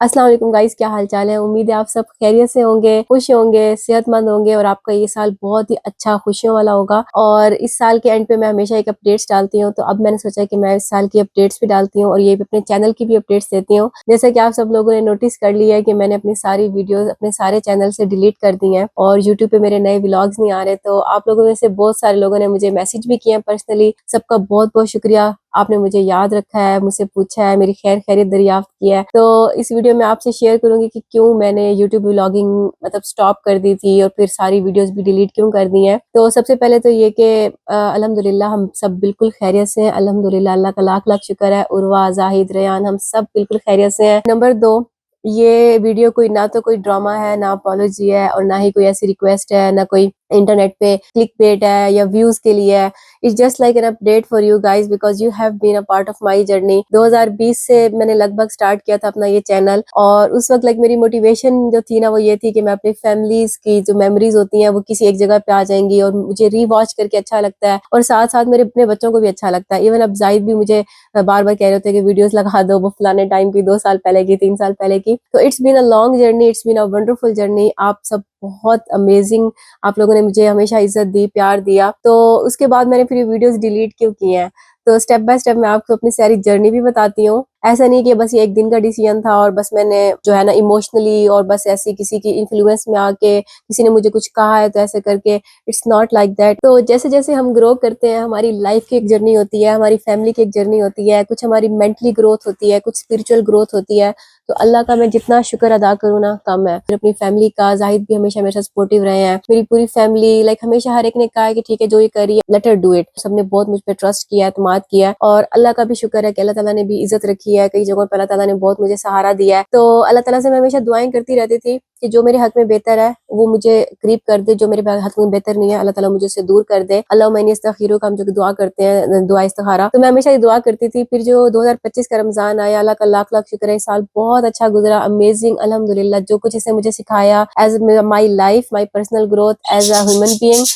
अस्सलाम वालेकुम गाइस, क्या हाल चाल है। उम्मीद है आप सब खैरियत से होंगे, खुश होंगे, सेहतमंद होंगे और आपका ये साल बहुत ही अच्छा खुशियों वाला होगा। और इस साल के एंड पे मैं हमेशा एक अपडेट्स डालती हूँ, तो अब मैंने सोचा कि मैं इस साल की अपडेट्स भी डालती हूँ और ये भी अपने चैनल की भी अपडेट्स देती हूँ। जैसे कि आप सब लोगों ने नोटिस कर लिया है कि मैंने अपनी सारी वीडियोस अपने सारे चैनल से डिलीट कर दी हैं और यूट्यूब पे मेरे नए व्लॉग्स नहीं आ रहे। तो आप लोगों में से बहुत सारे लोगों ने मुझे मैसेज भी किए हैं पर्सनली, सबका बहुत बहुत शुक्रिया। आपने मुझे याद रखा है, मुझसे पूछा है, मेरी खैर खैरियत दरियाफ्त की है। तो इस वीडियो में आपसे शेयर करूंगी कि क्यों मैंने यूट्यूब व्लॉगिंग मतलब स्टॉप कर दी थी और फिर सारी वीडियोस भी डिलीट क्यों कर दी हैं। तो सबसे पहले तो ये कि अल्हम्दुलिल्लाह हम सब बिल्कुल खैरियत से हैं। अल्हम्दुलिल्लाह, अल्लाह का लाख लाख शुक्र है। उर्वा, जाहिद, रेयान हम सब बिल्कुल खैरियत से हैं। नंबर 2, ये वीडियो कोई ना तो कोई ड्रामा है, ना अपॉलोजी है और ना ही कोई ऐसी रिक्वेस्ट है, ना कोई इंटरनेट पे क्लिक बेट है या व्यूज के लिए है। It's just like an update for you guys because you have been a part of my journey. 2020 से मैंने लगभग स्टार्ट किया था अपना ये चैनल और उस वक्त लाइक मेरी मोटिवेशन जो थी ना वो ये थी कि मैं अपनी फैमिलीज की जो मेमोरीज होती हैं वो किसी एक जगह पे आ जाएंगी और मुझे रीवॉच करके अच्छा लगता है और साथ साथ मेरे अपने बच्चों को भी अच्छा लगता है। इवन अब जाहिद भी मुझे बार बार कह रहे होते हैं कि वीडियोस लगा दो, वो फलाने टाइम की, 2 साल पहले की, 3 साल पहले की। तो it's been a long journey, it's been a wonderful journey. आप सब बहुत अमेजिंग, आप लोगों ने मुझे हमेशा इज्जत दी, प्यार दिया। तो उसके बाद मैंने फिर वीडियोस डिलीट क्यों की हैं, तो स्टेप बाय स्टेप मैं आपको अपनी सारी जर्नी भी बताती हूँ। ऐसा नहीं कि बस ये एक दिन का डिसीजन था और बस मैंने जो है ना इमोशनली और बस ऐसी किसी की इन्फ्लुएंस में आके किसी ने मुझे कुछ कहा है तो ऐसे करके, इट्स नॉट लाइक दैट। तो जैसे जैसे हम ग्रो करते हैं, हमारी लाइफ की एक जर्नी होती है, हमारी फैमिली की एक जर्नी होती है, कुछ हमारी मेंटली ग्रोथ होती है, कुछ स्पिरिचुअल ग्रोथ होती है। तो अल्लाह का मैं जितना शुक्र अदा करूँ ना कम है। फिर अपनी फैमिली का, जाहिद भी हमेशा मेरे साथ सपोर्टिव रहे हैं, मेरी पूरी फैमिली लाइक हमेशा हर एक ने कहा है कि ठीक है जो ये कर रही है लेट हर डू इट। सबने बहुत मुझ पे ट्रस्ट किया है, एतमाद किया है और अल्लाह का भी शुक्र है कि अल्लाह ताला ने भी इज्जत रखी है। कई जगहों पर अल्लाह ताला ने बहुत मुझे सहारा दिया है। तो अल्लाह ताला से मैं हमेशा दुआएं करती रहती थी कि जो मेरे हक में बेहतर है वो मुझे करीब कर दे, जो मेरे हक में बेहतर नहीं है अल्लाह ताला मुझे उससे दूर कर दे। अल्लाहुम्मा इन्नी अस्तगफिरुक, हम जो दुआ करते हैं दुआ इस्तिखारा, तो मैं हमेशा ये दुआ करती थी। फिर जो 2025 का रमजान आया, अल्लाह का लाख लाख शुक्र है, इस साल बहुत अच्छा गुजरा, अमेजिंग अल्हम्दुलिल्लाह। जो कुछ इसने मुझे सिखाया as my life, my personal growth as a human being.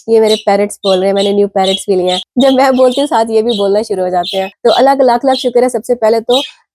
ये मेरे पेरेंट्स बोल रहे हैं, मैंने न्यू पेरेंट्स भी लिए हैं। जब मैं बोलती हूँ साथ ये भी बोलना शुरू हो जाते हैं। तो अल्लाह का लाख लाख शुक्र है सबसे पहले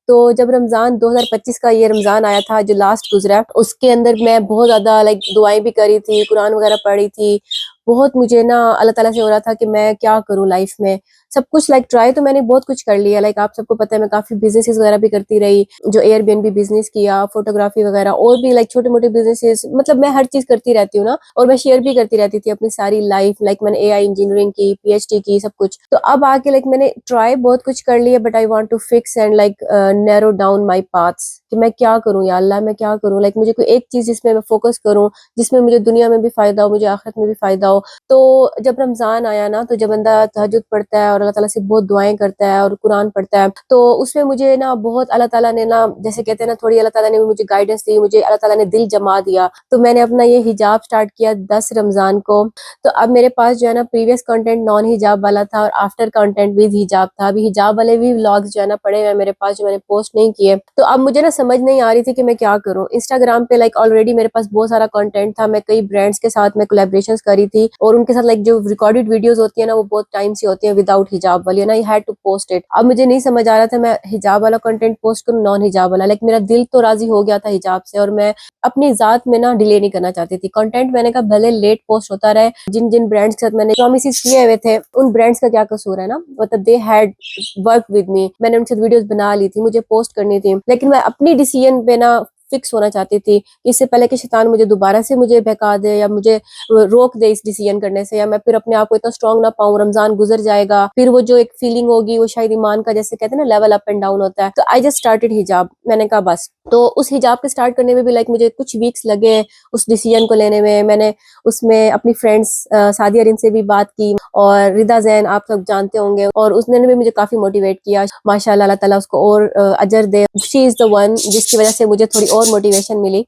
तो जब रमजान 2025 का ये रमजान आया था जो लास्ट गुजरा, उसके अंदर मैं बहुत ज्यादा लाइक दुआएं भी करी थी, कुरान वगैरह पढ़ी थी। बहुत मुझे ना अल्लाह ताला से हो रहा था कि मैं क्या करूं लाइफ में। सब कुछ लाइक ट्राई तो मैंने बहुत कुछ कर लिया, लाइक आप सबको पता है मैं काफी बिजनेसेस वगैरह भी करती रही, जो एयरबीएनबी बिजनेस किया, फोटोग्राफी वगैरह और भी लाइक छोटे मोटे बिजनेसेस, मतलब मैं हर चीज करती रहती हूँ ना और मैं शेयर भी करती रहती थी अपनी सारी लाइफ। लाइक मैंने एआई इंजीनियरिंग की, पीएचडी की, सब कुछ। तो अब आके लाइक मैंने ट्राई बहुत कुछ कर लिया but I want to fix and like narrow down my paths कि मैं क्या करूं या अल्लाह, मैं क्या करूं। लाइक मुझे कोई एक चीज जिसमें मैं फोकस करूं, जिसमें मुझे दुनिया में भी फायदा हो, मुझे आखिरत में भी फायदा हो। तो जब रमजान आया ना, तो जब बंदा तहज्जुद पढ़ता है और अल्लाह ताला से बहुत दुआएं करता है और कुरान पढ़ता है, तो उसमें मुझे ना बहुत अल्लाह ताला ने ना, जैसे कहते हैं ना, थोड़ी अल्लाह ताला ने मुझे गाइडेंस दी, मुझे अल्लाह ताला ने दिल जमा दिया। तो मैंने अपना ये हिजाब स्टार्ट किया 10 रमजान को। तो अब मेरे पास जो है ना प्रीवियस कंटेंट नॉन हिजाब वाला था और आफ्टर कंटेंट विद हिजाब था। अभी हिजाब वाले भी व्लॉग्स जो है ना पड़े हुए मेरे पास, जो मैंने पोस्ट नहीं किए। तो अब मुझे ना समझ नहीं आ रही थी कि मैं क्या करूं। इंस्टाग्राम पे लाइक ऑलरेडी मेरे पास बहुत सारा कंटेंट था, मैं कई ब्रांड्स के साथ मैं कोलैबोरेशंस करी थी और उनके साथ लाइक जो रिकॉर्डेड वीडियोस होती है ना वो बहुत टाइम से होती है विदाउट हिजाब वाली, ना I had to post it. अब मुझे नहीं समझ आ रहा था मैं हिजाब वाला कंटेंट पोस्ट करूं नॉन हिजाब वाला। लाइक मेरा दिल तो राजी हो गया था हिजाब से और मैं अपनी जात में ना डिले नहीं करना चाहती थी कंटेंट। मैंने कहा भले लेट पोस्ट होता रहे, जिन जिन ब्रांड्स के साथ मैंने प्रॉमिसेस किए हुए थे उन ब्रांड्स का क्या कसूर है ना, मतलब they had work with me, मैंने उनसे वीडियोस बना ली थी, मुझे पोस्ट करनी थी, लेकिन मैं अपनी डिसीजन पे ना फिक्स होना चाहती थी। इससे पहले कि शैतान मुझे दोबारा से मुझे बहका दे या मुझे रोक दे इस डिसीजन करने से, या मैं फिर अपने आप को इतना स्ट्रांग ना पाऊं। रमजान गुजर जाएगा, फिर वो जो एक फीलिंग होगी वो शायद ईमान का, जैसे कहते हैं ना, लेवल अप एंड डाउन होता है। तो आई जस्ट स्टार्टेड हिजाब। मैंने कहा बस। तो उस हिजाब के स्टार्ट करने में भी लाइक मुझे कुछ वीक्स लगे उस डिसीजन को लेने में। मैंने उसमें अपनी फ्रेंड्स सादिया रिन से भी बात की और रिदा जैन आप सब जानते होंगे, और उसने भी मुझे काफी मोटिवेट किया। माशाल्लाह, अल्लाह ताला उसको और अजर दे। शी इज द वन जिसकी वजह से मुझे थोड़ी और मोटिवेशन मिली।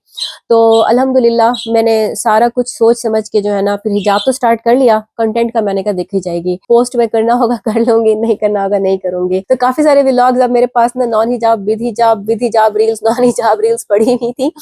तो अल्हम्दुलिल्लाह मैंने सारा कुछ सोच समझ के जो है ना फिर हिजाब तो स्टार्ट कर लिया। कंटेंट का मैंने कहा देखी जाएगी, पोस्ट में करना होगा कर लूंगी, नहीं करना होगा नहीं करूंगी। तो काफी सारे व्लॉग्स अब मेरे पास ना नॉन हिजाब, विद हिजाब रील्स, नॉन हिजाब रील्स पड़ी हुई थी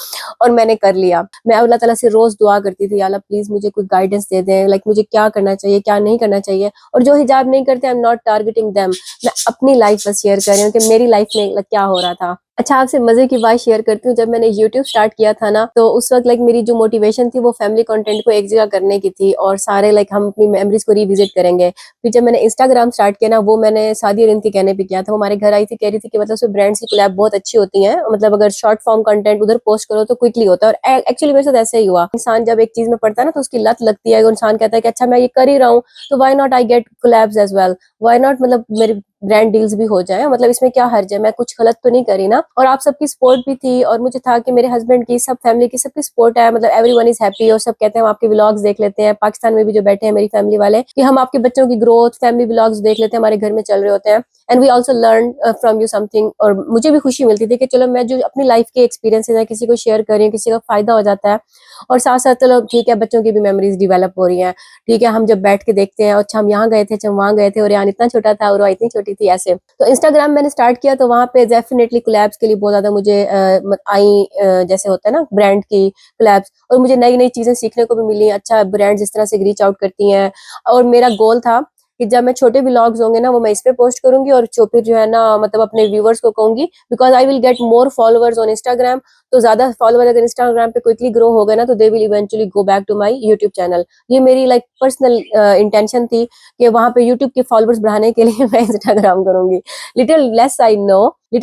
और मैंने कर लिया। मैं अल्लाह ताला से रोज दुआ करती थी, अल्लाह प्लीज मुझे कोई गाइडेंस दे दे, लाइक मुझे क्या करना चाहिए क्या नहीं करना चाहिए। और जो हिजाब नहीं करते, I am not targeting them, मैं अपनी लाइफ बस शेयर कर रही हूँ कि मेरी लाइफ में क्या हो रहा था। अच्छा, आपसे मज़े की बात शेयर करती हूँ। जब मैंने यूट्यूब स्टार्ट किया था ना, तो उस वक़्त लाइक मेरी जो मोटिवेशन थी वो फैमिली कंटेंट को एक जगह करने की थी और सारे लाइक हम अपनी मेमोरीज़ को रिविज़िट करेंगे। फिर जब मैंने इंस्टाग्राम स्टार्ट किया ना, वो मैंने सादिया रिन के कहने पे किया था। वो हमारे घर आई थी, कह रही थी कि मतलब उसमें ब्रांड्स की कोलैब बहुत अच्छी होती हैं। मतलब अगर शॉर्ट फॉर्म कंटेंट उधर पोस्ट करो तो क्विकली होता है और एक्चुअली मेरे साथ ऐसा ही हुआ। इंसान जब एक चीज़ में पड़ता है ना, तो उसकी लत लगती है। इंसान कहता है कि अच्छा मैं ये कर ही रहा हूँ, तो why not I get collabs as well? Why not मतलब मेरी ब्रांड डील्स भी हो जाए, मतलब इसमें क्या हर्ज है, मैं कुछ गलत तो नहीं करी ना। और आप सबकी सपोर्ट भी थी और मुझे था कि मेरे हस्बैंड की, सब फैमिली की, सबकी सपोर्ट है, मतलब एवरीवन इज हैप्पी और सब कहते हैं हम आपके व्लॉग्स देख लेते हैं। पाकिस्तान में भी जो बैठे हैं मेरी फैमिली वाले, कि हम आपके बच्चों की ग्रोथ फैमिली व्लॉग्स देख लेते हैं, हमारे घर में चल रहे होते हैं। And we also learn from you something. और मुझे भी खुशी मिलती थी कि चलो मैं जो अपनी लाइफ के एक्सपीरियंसेस है किसी को शेयर कर रही हूँ, किसी का फायदा हो जाता है। और साथ साथ चलो ठीक है, बच्चों की भी मेमोरीज डिवेलप हो रही हैं। ठीक है, हम जब बैठ के देखते हैं, अच्छा हम यहाँ गए थे, अच्छा हम वहाँ गए थे, और यहाँ इतना छोटा था और वहाँ इतनी छोटी थी, ऐसे। तो इंस्टाग्राम मैंने स्टार्ट किया तो वहाँ पे डेफिनेटली कोलैब्स के लिए बहुत ज्यादा मुझे आई, जैसे होता है ना ब्रांड की कोलैब्स, और मुझे नई नई चीजें सीखने को भी मिली। अच्छा, ब्रांड जिस तरह से रीच आउट करती हैं। और मेरा गोल था कि जब मैं छोटे व्लॉग्स होंगे ना, वो मैं इस पे पोस्ट करूंगी और फिर जो है ना, मतलब अपने व्यूवर्स को कहूंगी, because I will get more followers on Instagram. तो ज्यादा फॉलोअर अगर इंस्टाग्राम पे क्विकली ग्रो हो गए ना, तो they will eventually go back to my YouTube channel. ये मेरी लाइक पर्सनल इंटेंशन थी कि वहां पे यूट्यूब के फॉलोअर्स बढ़ाने के लिए मैं इंस्टाग्राम करूंगी। लिटिल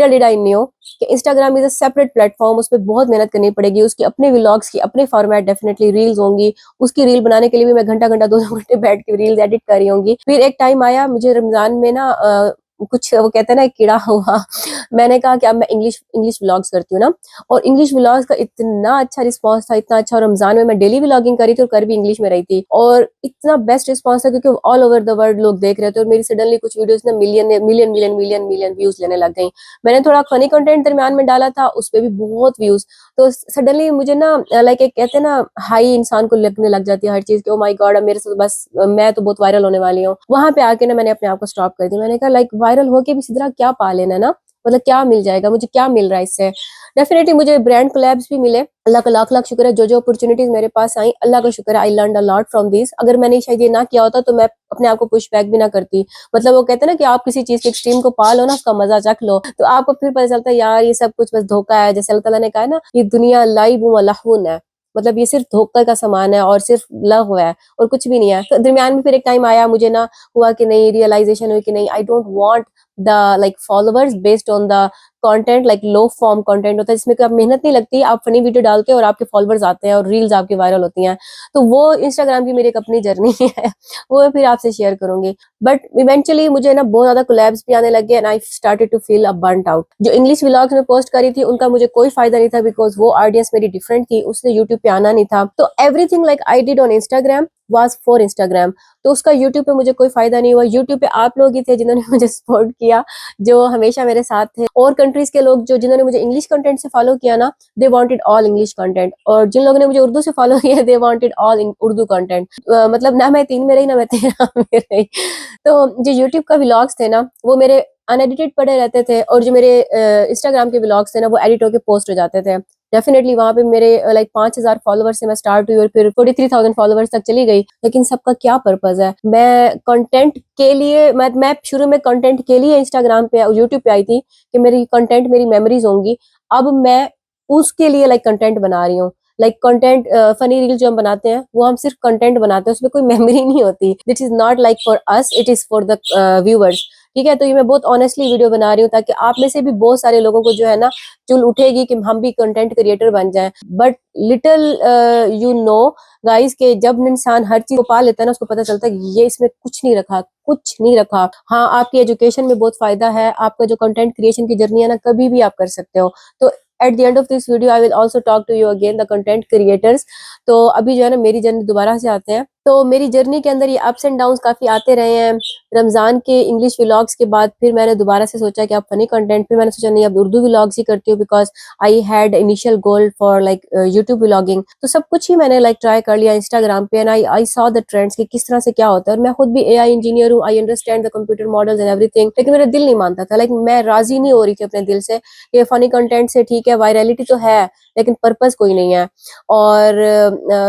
डिड आई न्यू कि Instagram is a separate platform. उस पर बहुत मेहनत करनी पड़ेगी, उसकी अपने व्लॉग्स की अपने फॉर्मेट, डेफिनेटली रील्स होंगी। उसकी रील बनाने के लिए भी मैं घंटा घंटा 2 2 घंटे बैठ के रील्स एडिट कर रही होंगी। फिर एक टाइम आया मुझे रमजान में ना, कुछ वो कहते हैं ना, एक कीड़ा हुआ। मैंने कहा कि अब मैं इंग्लिश इंग्लिश व्लॉग्स करती हूँ ना, और इंग्लिश व्लॉग्स का इतना अच्छा रिस्पांस था, इतना अच्छा। और रमजान में मैं डेली व्लॉगिंग करी थी और कर भी इंग्लिश में रही थी, और इतना बेस्ट रिस्पांस था क्योंकि ऑल ओवर द वर्ल्ड लोग देख रहे थे। और मेरी सडनली कुछ वीडियोस ना million million million million million views लेने लग गई। मैंने थोड़ा फनी कंटेंट दरमियान में डाला था, उस पे भी बहुत व्यूज। तो सडनली मुझे ना, लाइक एक कहते हैं ना, हाई इंसान को लगने लग जाती है हर चीज की। ओ माय गॉड, अब मेरे साथ बस मैं तो बहुत वायरल होने वाली हूँ। वहां पे आके ना मैंने अपने आप को स्टॉप कर दिया। मैंने कहा लाइक वायरल होके भी सिद्धरा क्या पा लेना है ना, मतलब क्या मिल जाएगा, मुझे क्या मिल रहा है इससे। डेफिनेटली मुझे ब्रांड कोलैब्स भी मिले, अल्लाह का लाख लाख शुक्र है। जो जो अपॉर्चुनिटीज मेरे पास आई, अल्लाह का शुक्र है, I learn a lot from this. अगर मैंने शायद ये ना किया होता तो मैं अपने आप को पुश बैक भी ना करती। मतलब वो कहते हैं ना कि आप किसी चीज के एक्सट्रीम को पा लो ना, उसका मजा चख लो, तो आपको फिर पता चलता है यार ये सब कुछ बस धोखा है। जैसे अल्लाह ताला ने कहा है ना, ये दुनिया लाइब व लहवुन है, मतलब ये सिर्फ धोखा का सामान है और सिर्फ लव है और कुछ भी नहीं है। तो दरमियान में फिर एक टाइम आया, मुझे ना हुआ कि नहीं, रियलाइजेशन हुई कि नहीं, आई don't want the like followers based on the content. Like low form content होता है जिसमें कोई मेहनत नहीं लगती, आप फनी वीडियो डालते हो और आपके फॉलोअर्स आते हैं और रील्स आपकी वायरल होती हैं। तो वो इंस्टाग्राम की मेरी एक अपनी जर्नी है, वो मैं फिर आपसे शेयर करूंगी। बट इवेंचुअली मुझे ना बहुत ज्यादा कोलैब्स भी आने लगे and I started to feel a burned out. जो इंग्लिश व्लॉग्स में पोस्ट करी थी उनका मुझे कोई फायदा नहीं था, बिकॉज वो ऑडियंस मेरी डिफरेंट थी, उसने यूट्यूब पे आना नहीं था। तो everything like I did on Instagram was for Instagram. तो उसका यूट्यूब पे मुझे कोई फायदा नहीं हुआ। यूट्यूब पे आप लोग ही थे जिन्होंने मुझे सपोर्ट किया, जो हमेशा मेरे साथ थे। और कंट्रीज के लोग जो जिन्होंने मुझे इंग्लिश कंटेंट से फॉलो किया ना, they wanted all English content. और जिन लोगों ने मुझे उर्दू से फॉलो किया, they wanted all Urdu content. मतलब ना मैं 3 में रही, ना मैं 13 में रही। तो जो यूट्यूब का व्लॉग्स थे ना, वो मेरे अनएडिटेड पड़े रहते थे, और जो मेरे इंस्टाग्राम के व्लॉग्स थे ना, वो एडिट होके पोस्ट हो जाते थे। डेफिनेटली वहां पे मेरे लाइक 5,000 फॉलोवर्स से मैं स्टार्ट हुई और फिर 43,000 फॉलोवर्स तक चली गई। लेकिन सबका क्या पर्पज है? मैं कंटेंट के लिए, मैं शुरू में कंटेंट के लिए इंस्टाग्राम पे यूट्यूब पे आई थी कि मेरी कंटेंट मेरी मेमोरीज होंगी। अब मैं उसके लिए लाइक कंटेंट बना रही हूँ। लाइक कंटेंट, फनी रील जो हम बनाते हैं, वो हम सिर्फ कंटेंट बनाते हैं, उसमें कोई मेमोरी नहीं होती। That is not like for us, it is for the viewers. ठीक है, तो ये मैं बहुत ऑनेस्टली वीडियो बना रही हूँ ताकि आप में से भी बहुत सारे लोगों को जो है ना चुल उठेगी कि हम भी कंटेंट क्रिएटर बन जाएं। But little you know guys, के जब इंसान हर चीज को पा लेता है ना, उसको पता चलता है कि ये इसमें कुछ नहीं रखा, कुछ नहीं रखा। हाँ, आपकी एजुकेशन में बहुत फायदा है, आपका जो कंटेंट क्रिएशन की जर्नी है ना, कभी भी आप कर सकते हो। तो at the end of this video I will also talk to you again the content creators. तो अभी जो है ना मेरी जर्नी दोबारा से आते हैं। तो मेरी जर्नी के अंदर ये अप्स एंड डाउन्स काफी आते रहे हैं। रमजान के इंग्लिश व्लॉग्स के बाद फिर मैंने दोबारा से सोचा कि अब फनी कंटेंट, फिर मैंने सोचा नहीं, अब उर्दू व्लॉग्स ही करती हूँ, because I had initial goal for like YouTube vlogging. तो सब कुछ ही मैंने लाइक ट्राई कर लिया इंस्टाग्राम पे, and I saw the trends कि किस तरह से क्या होता है। और मैं खुद भी एआई इंजीनियर हूँ, I understand the computer models and everything, लेकिन मेरा दिल नहीं मानता था। लाइक मैं राजी नहीं हो रही थी अपने दिल से कि फनी कंटेंट से ठीक है, वायरलिटी तो है, लेकिन पर्पस कोई नहीं है। और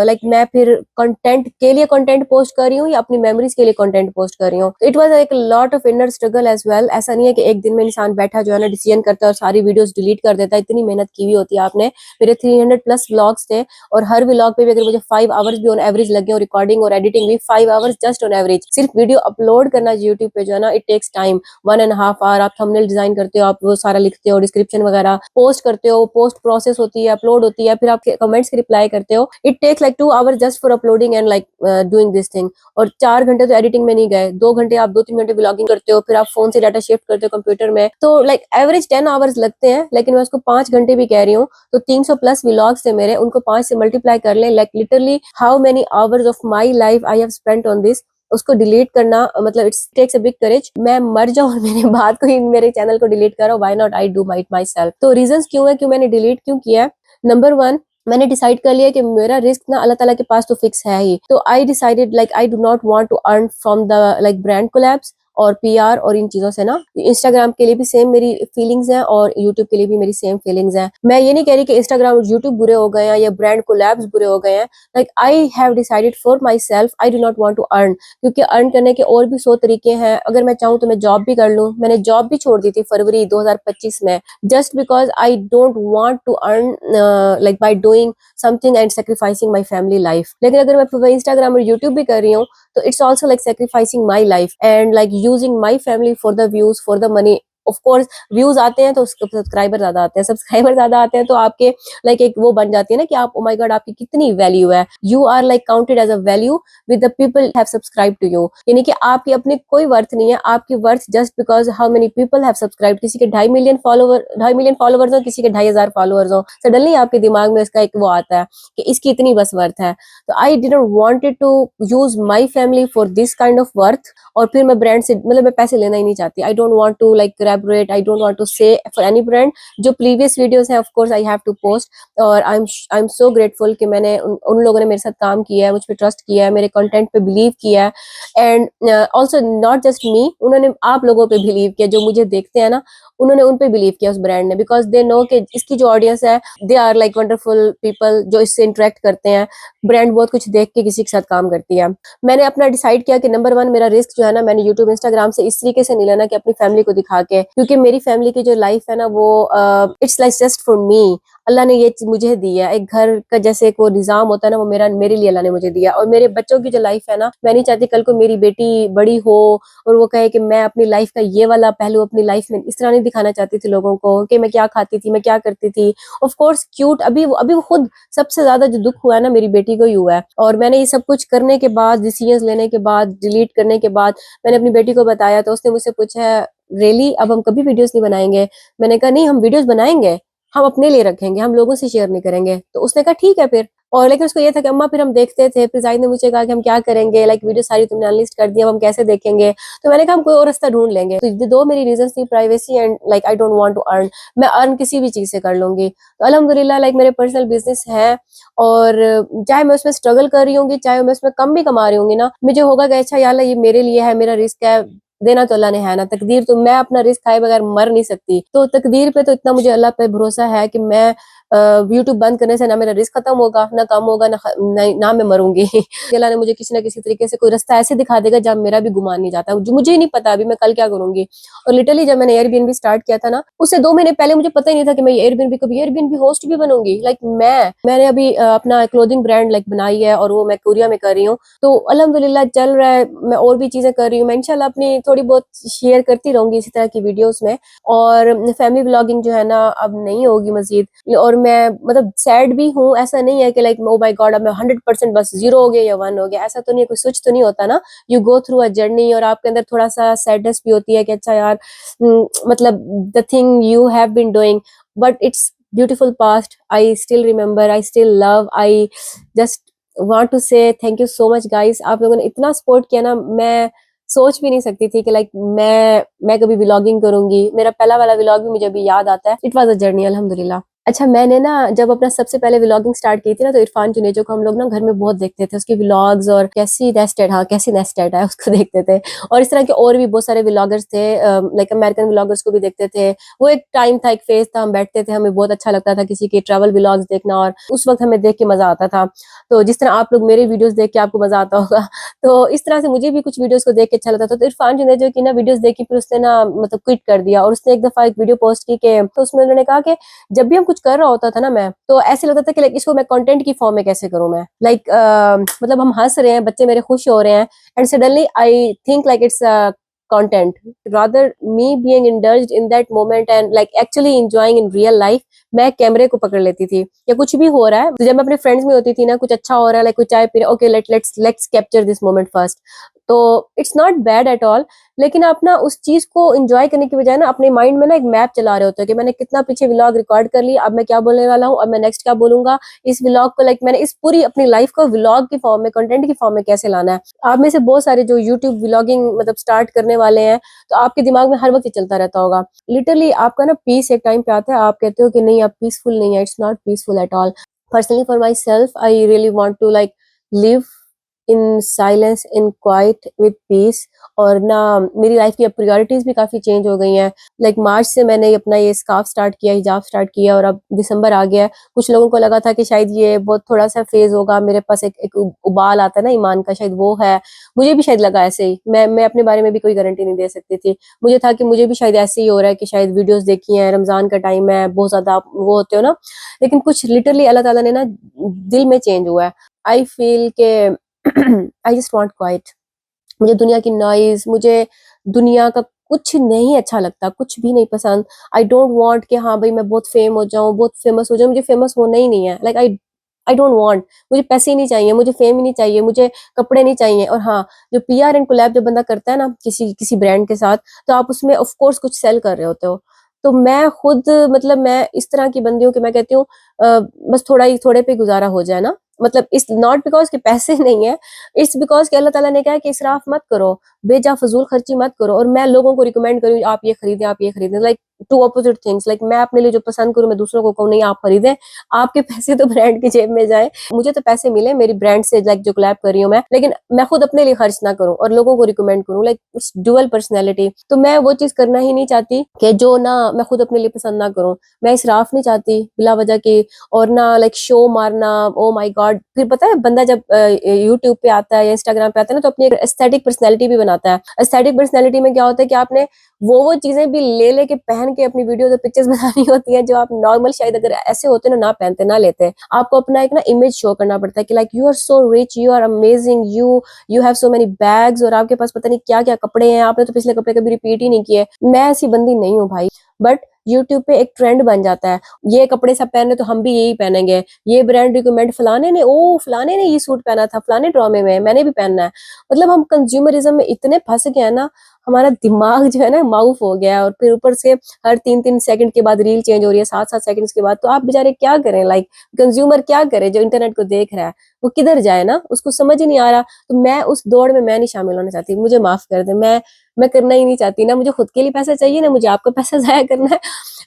लाइक मैं फिर कंटेंट के लिए लिए कंटेंट पोस्ट कर रही हूँ या अपनी मेमोरीज के लिए कंटेंट पोस्ट कर रही हूँ। इट वाज एक lot of inner struggle as well. ऐसा नहीं है कि एक दिन में इंसान बैठा जो है ना डिसीजन करता है और सारी वीडियोस डिलीट कर देता है, इतनी मेहनत की हुई होती है आपने। मेरे 300 प्लस व्लॉग्स थे और हर व्लॉग पे भी अगर मुझे 5 आवर्स भी ऑन एवरेज लगे और रिकॉर्डिंग और एडिटिंग भी 5 आवर्स जस्ट ऑन एवरेज। सिर्फ वीडियो अपलोड करना यूट्यूब पे जो है ना इट टेक्स टाइम, 1.5 आवर। आप थंबनेल डिजाइन करते हो, आप वो सारा लिखते हो, डिस्क्रिप्शन वगैरह पोस्ट करते हो, पोस्ट प्रोसेस होती है, अपलोड होती है, फिर आप कमेंट्स की रिप्लाई करते हो। It takes like 2 hours just for uploading and like doing this thing. और 4 घंटे तो एडिटिंग में नहीं गए, 2 घंटे आप 2-3 घंटे ब्लॉगिंग करते हो, फिर आप फोन से डाटा शिफ्ट करते हो कंप्यूटर में, तो लाइक एवरेज 10 आवर्स लगते हैं। लेकिन मैं उसको 5 घंटे भी कह रही हूँ, तो 300 प्लस व्लॉग्स थे मेरे, उनको 5 से मल्टीप्लाई कर ले, like literally how many hours of my life I have spent on this. उसको डिलीट करना मतलब इट्स टेक्स अ बिग करेज। मैं मर जाऊं और मेरे बाद कोई मेरे चैनल को डिलीट करो, why not I do my self. तो रीजंस क्यों है, क्यों मैंने डिलीट क्यों किया है। नंबर 1, मैंने डिसाइड कर लिया कि मेरा रिस्क ना अल्लाह ताला के पास तो फिक्स है ही। तो I decided like I do not want to earn from the like brand collabs और पीआर और इन चीजों से ना। इंस्टाग्राम के लिए भी सेम मेरी फीलिंग्स हैं और यूट्यूब के लिए भी मेरी सेम फीलिंग्स हैं। मैं ये नहीं कह रही कि इंस्टाग्राम और यूट्यूब बुरे हो गए हैं या ब्रांड कोलैब्स बुरे हो गए हैं। Like I have decided for myself I do not want to earn, क्योंकि अर्न करने के और भी 100 तरीके हैं। अगर मैं चाहूँ तो मैं जॉब भी कर लूँ। मैंने जॉब भी छोड़ दी थी फरवरी 2025 में, just because I don't want to earn like by doing something and sacrificing my family life. लेकिन अगर मैं इंस्टाग्राम और यूट्यूब भी कर रही हूँ तो it's also like sacrificing my life and like using my family for the views for the money. Of course views आते हैं तो सब्सक्राइबर ज्यादा आते हैं, सब्सक्राइबर ज्यादा आते हैं तो आपके लाइक एक वो बन जाती है ना कि आप ओ माय गॉड आपकी कितनी वैल्यू है, you are like counted as a value with the people have subscribe to you. यानी कि आपकी अपनी कोई वर्थ नहीं है, आपकी worth just because how many people have subscribe. किसी के 2.5 मिलियन फॉलोवर्स हो, किसी के 2,500 फॉलोवर्स हो, सडनली आपके दिमाग में इसका एक वो आता है कि इसकी इतनी बस वर्थ है। तो I didn't wanted to use my family for this kind of worth. और फिर मैं ब्रांड से मतलब मैं पैसे लेना ही नहीं चाहती। I don't want to like collaborate, I don't want to say for any brand. जो प्रीवियस वीडियोस हैं of course I have to post और आई एम सो ग्रेटफुल कि मैंने उन लोगों ने मेरे साथ काम किया है, मुझ पे ट्रस्ट किया है, मेरे कंटेंट पे बिलीव किया है। एंड ऑल्सो नॉट जस्ट मी, उन्होंने आप लोगों पे बिलीव किया जो मुझे देखते हैं ना, उन्होंने उन पे बिलीव किया उस ब्रांड ने, बिकॉज दे नो कि इसकी जो ऑडियंस है they are like wonderful people जो इससे इंटरेक्ट करते हैं। ब्रांड बहुत कुछ देख के किसी के साथ काम करती है। मैंने अपना डिसाइड किया कि नंबर 1 मेरा रिस्क जो है ना मैंने यूट्यूब इंस्टाग्राम से इस तरीके से नहीं लेना कि अपनी फैमिली को दिखा के, क्योंकि मेरी फैमिली की जो लाइफ है ना वो it's like just for me. Allah ने ये चीज मुझे दी है, एक घर का जैसे एक वो निजाम होता है ना वो मेरे लिए अल्लाह ने मुझे दिया। और मेरे बच्चों की जो लाइफ है ना, मैं नहीं चाहती कल को मेरी बेटी बड़ी हो और वो कहे कि मैं अपनी लाइफ का ये वाला पहलू अपनी लाइफ में इस तरह नहीं दिखाना चाहती थी लोगों को कि मैं क्या खाती थी, मैं क्या करती थी। ऑफ कोर्स क्यूट, अभी वो खुद सबसे ज्यादा जो दुख हुआ है ना मेरी बेटी को ही हुआ है। और मैंने ये सब कुछ करने के बाद, डिसीजंस लेने के बाद, डिलीट करने के बाद मैंने अपनी बेटी को बताया तो उसने मुझसे पूछा रियली अब हम कभी वीडियोस नहीं बनाएंगे। मैंने कहा नहीं, हम वीडियोस बनाएंगे, हम अपने लिए रखेंगे, हम लोगों से शेयर नहीं करेंगे। तो उसने कहा ठीक है फिर। और लेकिन उसको ये था कि अम्मा फिर हम देखते थे। फिर जाहिद ने मुझे कहा कि हम क्या करेंगे, लाइक वीडियो सारी तुमने अनलिस्ट कर दी, अब हम कैसे देखेंगे। तो मैंने कहा हम कोई और रास्ता ढूंढ लेंगे। तो ये 2 मेरी रीजन थी, privacy and like I don't want to earn. मैं अर्न किसी भी चीज से कर लूंगी। तो अल्हम्दुलिल्लाह लाइक मेरे पर्सनल बिजनेस है और चाहे मैं उसमें स्ट्रगल कर रही हूँ, चाहे मैं उसमें कम भी कमा रही हूँ ना, मुझे होगा कि अच्छा यार ये मेरे लिए है, मेरा रिस्क है, देना तो अल्लाह ने है ना। तकदीर तो मैं अपना रिस्क खाए बगैर मर नहीं सकती। तो तकदीर पे तो इतना मुझे अल्लाह पे भरोसा है कि मैं यूट्यूब बंद करने से ना मेरा रिस्क खत्म होगा, ना कम होगा, ना मैं मरूंगी। अल्लाह ने मुझे किसी ना किसी तरीके से कोई रास्ता ऐसे दिखा देगा जब मेरा भी गुमान नहीं जाता। जो मुझे ही नहीं पता अभी मैं कल क्या करूंगी। और लिटरली जब मैंने एयरबीएनबी स्टार्ट किया था ना, उससे 2 महीने पहले मुझे पता ही नहीं था कि मैं एयरबीएनबी होस्ट भी बनूंगी। लाइक मैंने अभी अपना क्लोथिंग ब्रांड लाइक बनाई है और वो मैं कोरिया में कर रही हूँ। तो अल्हम्दुलिल्लाह चल रहा है। मैं और भी चीजें कर रही हूँ। मैं इंशाल्लाह अपनी थोड़ी बहुत शेयर करती रहूंगी इसी तरह की वीडियोस में। और फैमिली व्लॉगिंग जो है ना अब नहीं होगी मजीद। और मैं मतलब सैड भी हूँ, ऐसा नहीं है कि लाइक ओ माय गॉड अब मैं 100% बस 0 हो गया या 1 हो गया, ऐसा तो नहीं है। कोई स्विच तो नहीं होता ना। You go through a journey और आपके अंदर थोड़ा सा सैडनेस भी होती है कि अच्छा यार मतलब the thing you have been doing but it's beautiful past. I still remember, I still love, I just want to say thank you so much guys. आप लोगों ने इतना सपोर्ट किया ना, मैं सोच भी नहीं सकती थी कि लाइक मैं कभी व्लॉगिंग करूंगी। मेरा पहला वाला व्लॉग भी मुझे अभी याद आता है। इट वाज अ जर्नी अल्हम्दुलिल्लाह। अच्छा, मैंने ना जब अपना सबसे पहले व्लॉगिंग स्टार्ट की थी ना, तो इरफान जुनेजो को हम लोग ना घर में बहुत देखते थे, उसके व्लॉग्स और कैसी नेस्टेड है उसको देखते थे। और इस तरह के और भी बहुत सारे व्लॉगर्स थे, लाइक अमेरिकन व्लॉगर्स को भी देखते थे। वो एक टाइम था, एक फेज था, हम बैठते थे, हमें बहुत अच्छा लगता था किसी के ट्रैवल व्लॉग्स देखना, और उस वक्त हमें देख के मजा आता था। तो जिस तरह आप लोग मेरे वीडियोस देख के आपको मजा आता होगा, तो इस तरह से मुझे भी कुछ वीडियोस को देख के अच्छा लगता था। तो इरफान जुनेजो की ना वीडियोस देखी, फिर उसने ना मतलब क्विट कर दिया, और उसने एक दफा एक वीडियो पोस्ट की के, तो उसमें उन्होंने कहा कि जब भी हम कुछ कर रहा होता था ना, मैं तो ऐसे लगता था कि लाइक इसको मैं कंटेंट की फॉर्म में कैसे करूं मैं, लाइक मतलब हम हंस रहे हैं, बच्चे मेरे खुश हो रहे हैं, and suddenly I think like it's content rather me being indulged in that moment and like actually enjoying in real life। मैं कैमरे को पकड़ लेती थी, या कुछ भी हो रहा है, तो जब मैं अपने फ्रेंड्स में होती थी ना, कुछ अच्छा हो रहा है, लाइक कोई चाय पी रहे, okay let's capture this moment first. तो it's not bad at all, लेकिन आप ना उस चीज को एंजॉय करने की बजाय ना अपने माइंड में ना एक मैप चला रहे होते हो कि मैंने कितना पीछे व्लॉग रिकॉर्ड कर लिया, अब मैं क्या बोलने वाला हूँ, अब मैं नेक्स्ट क्या बोलूंगा। इस व्लॉग को लाइक मैंने इस पूरी अपनी लाइफ को व्लॉग की फॉर्म में, कंटेंट की फॉर्म में कैसे लाना है। आप में से बहुत सारे जो यूट्यूब व्लॉगिंग मतलब स्टार्ट करने वाले हैं, तो आपके दिमाग में हर वक्त ये चलता रहता होगा। लिटरली आपका ना पीस एक टाइम पे आता है, आप कहते हो कि नहीं, आप पीसफुल नहीं है, it's not peaceful at all. Personally for myself I really want to like live in silence, in quiet, with peace. और ना मेरी लाइफ की अब प्रायोरिटीज भी काफी चेंज हो गई हैं। लाइक मार्च से मैंने अपना ये स्कार्फ स्टार्ट किया, हिजाब स्टार्ट किया, और अब दिसंबर आ गया है। कुछ लोगों को लगा था कि शायद ये बहुत थोड़ा सा फेज होगा, मेरे पास एक उबाल आता है ना ईमान का, शायद वो है। मुझे भी शायद लगा ऐसे ही, मैं अपने बारे में भी कोई गारंटी नहीं दे सकती थी। मुझे था कि मुझे भी शायद ऐसे ही हो रहा है, कि शायद वीडियोस देखी हैं, रमजान का टाइम है, बहुत ज्यादा आप वो होते हो ना। लेकिन कुछ लिटरली अल्लाह ताला ने ना दिल में चेंज हुआ है। आई फील के आई जस्ट वांट क्वाइट। मुझे दुनिया की नॉइज, मुझे दुनिया का कुछ नहीं अच्छा लगता, कुछ भी नहीं पसंद। आई डोंट वांट कि हाँ भाई मैं बहुत फेम हो जाऊं, बहुत फेमस हो जाऊं। मुझे फेमस होना ही नहीं है, like I I don't want. मुझे पैसे ही नहीं चाहिए, मुझे फेम ही नहीं चाहिए, मुझे कपड़े नहीं चाहिए। और हाँ, जो पीआर एंड कोलैब जब बंदा करता है ना किसी किसी ब्रांड के साथ, तो आप उसमें ऑफ कोर्स कुछ सेल कर रहे होते हो। तो मैं खुद मतलब मैं इस तरह की बंदी हूँ कि मैं कहती हूँ बस थोड़ा ही, थोड़े पे गुजारा हो जाए ना। मतलब इस नॉट बिकॉज के पैसे नहीं है, इट्स बिकॉज कि अल्लाह ताला ने कहा है कि इसराफ मत करो, बेजा फजूल खर्ची मत करो। और मैं लोगों को रिकमेंड करूँ आप ये खरीदें, आप ये खरीदें, like two opposite things. Like मैं अपने लिए जो पसंद करूँ, मैं दूसरों को कहूँ नहीं आप खरीदें, आपके पैसे तो ब्रांड की जेब में जाए। मुझे तो पैसे मिले मेरी ब्रांड से, लाइक जो कोलैब कर रही हूँ मैं, लेकिन मैं खुद अपने लिए खर्च ना करूँ और लोगों को रिकमेंड करूँ। Like it's dual personality. तो मैं वो चीज करना ही नहीं चाहती कि जो ना मैं खुद अपने लिए पसंद ना करूँ। मैं इसराफ नहीं चाहती बिला वजह की, और ना लाइक शो मारना। ओ माय गॉड, फिर पता है बंदा जब यूट्यूब पे आता है या इंस्टाग्राम पे आता है ना, तो अपनी एस्थेटिक पर्सनैलिटी भी बनाता है। एस्थेटिक पर्सनैलिटी में क्या होता है कि आपने वो चीजें भी ले लेके पहन के अपनी वीडियो तो पिक्चर्स बनानी होती है, जो आप नॉर्मल शायद अगर ऐसे होते ना पहनते ना लेते। आपको अपना एक ना इमेज शो करना पड़ता है कि like you are so rich, you are amazing, you have so many bags, और आपके पास पता नहीं क्या क्या कपड़े हैं, आपने तो पिछले कपड़े कभी रिपीट ही नहीं किए। मैं ऐसी बंदी नहीं हूँ भाई। बट यूट्यूब पे एक ट्रेंड बन जाता है, ये कपड़े सब पहने तो हम भी यही पहनेंगे। ये ब्रांड रिकमेंड, फलाने ने ये सूट पहना था फलाने ड्रामे में, मैंने भी पहनना है। मतलब हम कंज्यूमरिज्म में इतने फंस गए हैं ना, हमारा दिमाग जो है ना माउफ हो गया है। और फिर ऊपर से हर 3-3 सेकंड के बाद रील चेंज हो रही है, 7-7 सेकंड्स के बाद। तो आप बेचारे क्या करें, लाइक कंज्यूमर क्या करे जो इंटरनेट को देख रहा है, वो किधर जाए ना, उसको समझ ही नहीं आ रहा। तो मैं उस दौड़ में मैं नहीं शामिल होना चाहती, मुझे माफ कर दे। मैं करना ही नहीं चाहती, ना मुझे खुद के लिए पैसा चाहिए, ना मुझे आपका पैसा जाया करना है।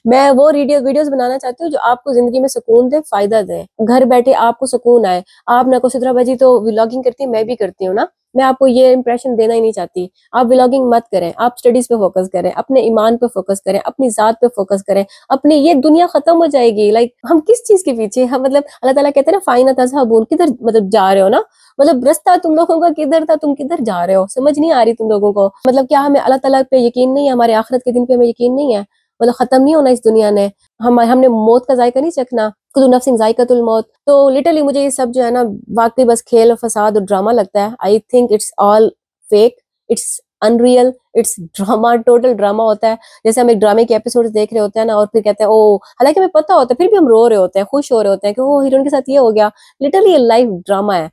मैं वो वीडियोस बनाना चाहती हूँ जो आपको जिंदगी में सुकून दे, फायदा दे, घर बैठे आपको सुकून आए। आप ना को सुधरा बाजी तो व्लॉगिंग करती है, मैं भी करती हूँ ना। मैं आपको ये इंप्रेशन देना ही नहीं चाहती। आप व्लॉगिंग मत करें, आप स्टडीज पे फोकस करें, अपने ईमान पे फोकस करें, अपनी जात पे फोकस करें। अपनी ये दुनिया खत्म हो जाएगी। लाइक हम किस चीज के पीछे, हम मतलब अल्लाह ताला कहते हैं ना फाइना तज़हबून, किधर मतलब जा रहे हो ना। मतलब रास्ता तुम लोगों का किधर था, तुम किधर जा रहे हो, समझ नहीं आ रही तुम लोगों को। मतलब क्या हमें अल्लाह ताला पे यकीन नहीं है, हमारे आखिरत के दिन पे हमें यकीन नहीं है। मतलब खत्म नहीं होना इस दुनिया ने, हमने मौत का जायका नहीं चखना। कुल्लु नफ्सिन जायकातुल मौत। तो लिटरली मुझे ये सब जो है ना वाकई बस खेल और फसाद और ड्रामा लगता है। I think it's all fake, it's unreal, it's drama, total drama होता है। जैसे हम एक ड्रामे के एपिसोड देख रहे होते हैं ना, और फिर कहते हैं ओ, हालांकि हमें पता होता है, फिर भी हम रो रहे होते हैं, खुश हो रहे होते हैं कि वो हीरोइन के साथ ये हो गया। लिटरली ये लाइफ ड्रामा है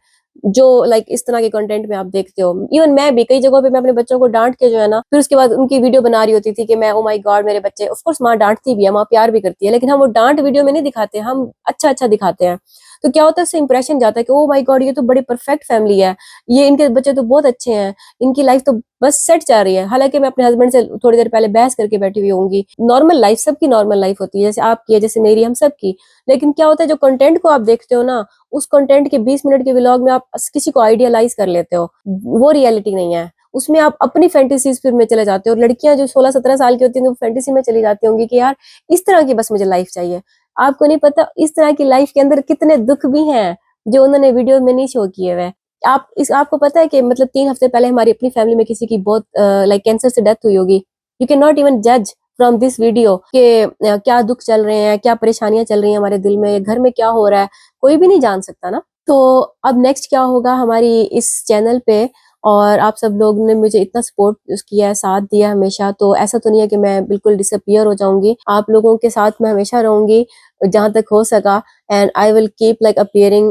जो लाइक इस तरह के कंटेंट में आप देखते हो। इवन मैं भी कई जगहों पे मैं अपने बच्चों को डांट के जो है ना, फिर उसके बाद उनकी वीडियो बना रही होती थी कि मैं, ओ माय गॉड मेरे बच्चे। ऑफ कोर्स माँ डांटती भी है, माँ प्यार भी करती है, लेकिन हम वो डांट वीडियो में नहीं दिखाते, हम अच्छा अच्छा दिखाते हैं। तो क्या होता है, उससे इंप्रेशन जाता है कि ओ माय गॉड, ये तो बड़ी परफेक्ट फैमिली है, ये इनके बच्चे तो बहुत अच्छे हैं, इनकी लाइफ तो बस सेट जा रही है। हालांकि मैं अपने हस्बैंड से थोड़ी देर पहले बहस करके बैठी हुई होंगी। नॉर्मल लाइफ, सबकी नॉर्मल लाइफ होती है, जैसे आपकी है, जैसे मेरी, हम सब की। लेकिन क्या होता है, जो कंटेंट को आप देखते हो ना, उस कंटेंट के 20 मिनट के व्लॉग में आप किसी को आइडियलाइज कर लेते हो, वो रियलिटी नहीं है। उसमें आप अपनी फैंटेसीज फिर में चले जाते हो, और लड़कियां जो 16-17 साल की होती हैं वो फैंटेसी में चली जाती होंगी कि यार इस तरह की बस मुझे लाइफ चाहिए। आपको नहीं पता इस तरह की लाइफ के अंदर कितने दुख भी हैं जो उन्होंने वीडियो में नहीं शो किए हुए। आपको पता है कि मतलब 3 हफ्ते पहले हमारी अपनी फैमिली में किसी की बहुत लाइक कैंसर से डेथ हुई होगी। यू कैन नॉट इवन जज फ्रॉम दिस वीडियो के क्या दुख चल रहे हैं, क्या परेशानियां चल रही हैं हमारे दिल में, घर में क्या हो रहा है, कोई भी नहीं जान सकता ना। तो अब नेक्स्ट क्या होगा हमारी इस चैनल पे, और आप सब लोग ने मुझे इतना सपोर्ट किया है, साथ दिया हमेशा, तो ऐसा तो नहीं है कि मैं बिल्कुल डिसअपियर हो जाऊंगी। आप लोगों के साथ मैं हमेशा रहूंगी जहां तक हो सका। And I will keep like appearing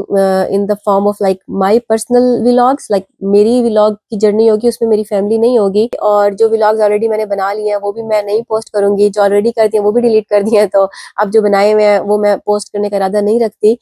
in the form of like my personal vlogs, like मेरी व्लॉग की जर्नी होगी, उसमें मेरी फैमिली नहीं होगी। और जो व्लॉग्स ऑलरेडी मैंने बना लिए हैं वो भी मैं नहीं पोस्ट करूंगी, जो ऑलरेडी कर दिए वो भी डिलीट कर दिए हैं, तो अब जो बनाए हुए हैं वो मैं पोस्ट करने का इरादा नहीं रखती।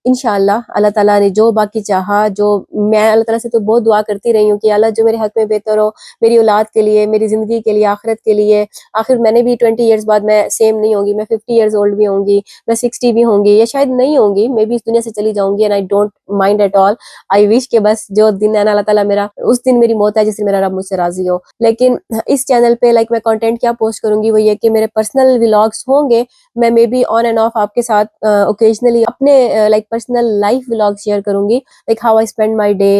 इंशाल्लाह अल्लाह ताला ने जो बाकी चाहा, जो मैं अल्लाह ताला से तो बहुत दुआ करती रही हूँ कि अल्लाह जो मेरे हक में बेहतर हो, मेरी औलाद के लिए, मेरी जिंदगी के लिए, आखिरत के लिए। आखिर मैंने भी 20 ईयर्स बाद मैं सेम नहीं होंगी, मैं 50 ईयर्स ओल्ड भी होंगी, मैं 60 भी होंगी, या शायद नहीं होंगी, मे बी इस दुनिया से चली जाऊंगी, and I don't mind at all. I wish के बस जो दिन है ना अल्लाह ताला मेरा, उस दिन मेरी मौत है जिससे मेरा रब मुझसे राजी हो। लेकिन इस चैनल पे लाइक मैं कंटेंट क्या पोस्ट करूंगी, वो ये कि मेरे पर्सनल व्लॉग्स होंगे। मैं maybe on and off आपके साथ ओकेजनली अपने like personal life vlog share करूंगी, like how I spend my day,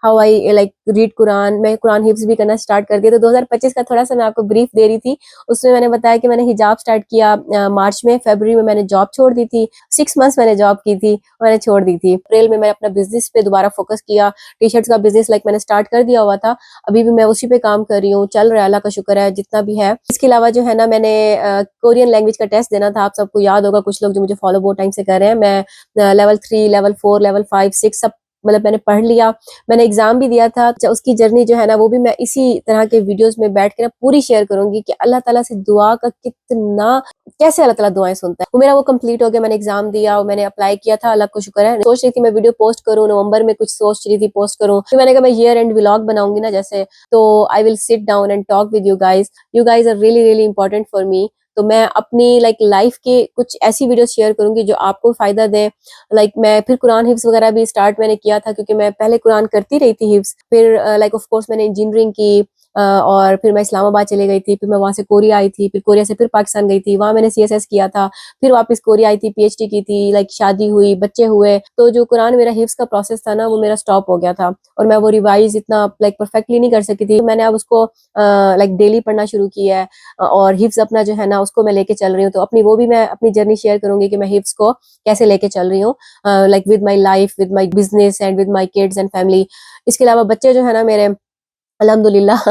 how I like read Quran. मैं कुरान हिफ्ज भी करना स्टार्ट कर दिया। तो 2025 का थोड़ा सा मैं आपको ब्रीफ दे रही थी, उसमें मैंने बताया कि मैंने हिजाब स्टार्ट किया मार्च में, फरवरी में मैंने जॉब छोड़ दी थी, 6 मंथ्स मैंने जॉब की थी, मैंने छोड़ दी थी। अप्रैल में मैंने अपना बिजनेस पे दोबारा फोकस किया, टी शर्ट्स का बिजनेस लाइक मैंने स्टार्ट कर दिया हुआ था, अभी भी मैं उसी पे काम कर रही हूँ, चल रहा है, अल्लाह का शुक्र है जितना भी है। इसके अलावा जो है ना, मैंने कोरियन लैंग्वेज का टेस्ट देना था, आप सबको याद होगा, कुछ लोग जो मुझे फॉलो बहुत टाइम से कर रहे हैं। मैं लेवल 3, लेवल 4, लेवल 5, 6 सब मतलब मैंने पढ़ लिया, मैंने एग्जाम भी दिया था। उसकी जर्नी जो है ना वो भी मैं इसी तरह के वीडियोस में बैठ के ना पूरी शेयर करूंगी कि अल्लाह ताला से दुआ का कितना, कैसे अल्लाह ताला दुआएं सुनता है। वो मेरा वो कंप्लीट हो गया, मैंने एग्जाम दिया और मैंने अप्लाई किया था, अल्लाह को शुक्र है। सोच रही थी मैं वीडियो पोस्ट करूँ, नवंबर में कुछ सोच रही थी पोस्ट करूँ, फिर मैंने कहा मैं ईयर एंड व्लॉग बनाऊंगी ना जैसे, तो I will sit down and talk with you guys. You guys are really really important for me. तो मैं अपनी लाइक लाइफ के कुछ ऐसी वीडियो शेयर करूंगी जो आपको फायदा दे। लाइक मैं फिर कुरान हिफ्स वगैरह भी स्टार्ट मैंने किया था, क्योंकि मैं पहले कुरान करती रही थी हिफ्स। फिर लाइक ऑफ कोर्स मैंने इंजीनियरिंग की, और फिर मैं इस्लामाबाद चली गई थी, फिर मैं वहां से कोरिया आई थी, फिर कोरिया से फिर पाकिस्तान गई थी, वहां मैंने सीएसएस किया था, फिर वापस कोरिया आई थी, पीएचडी की थी, लाइक शादी हुई, बच्चे हुए, तो जो कुरान मेरा हिफ्स का प्रोसेस था ना वो मेरा स्टॉप हो गया था, और मैं वो रिवाइज इतना लाइक परफेक्टली नहीं कर सकी थी। मैंने अब उसको लाइक डेली पढ़ना शुरू किया है, और हिफ्स अपना जो है ना उसको मैं लेके चल रही हूँ। तो अपनी वो भी मैं अपनी जर्नी शेयर करूंगी कि मैं हिफ्स को कैसे लेके चल रही हूँ, like with my life, with my business and with my kids and family. इसके अलावा बच्चे जो है ना मेरे, अल्हम्दुलिल्लाह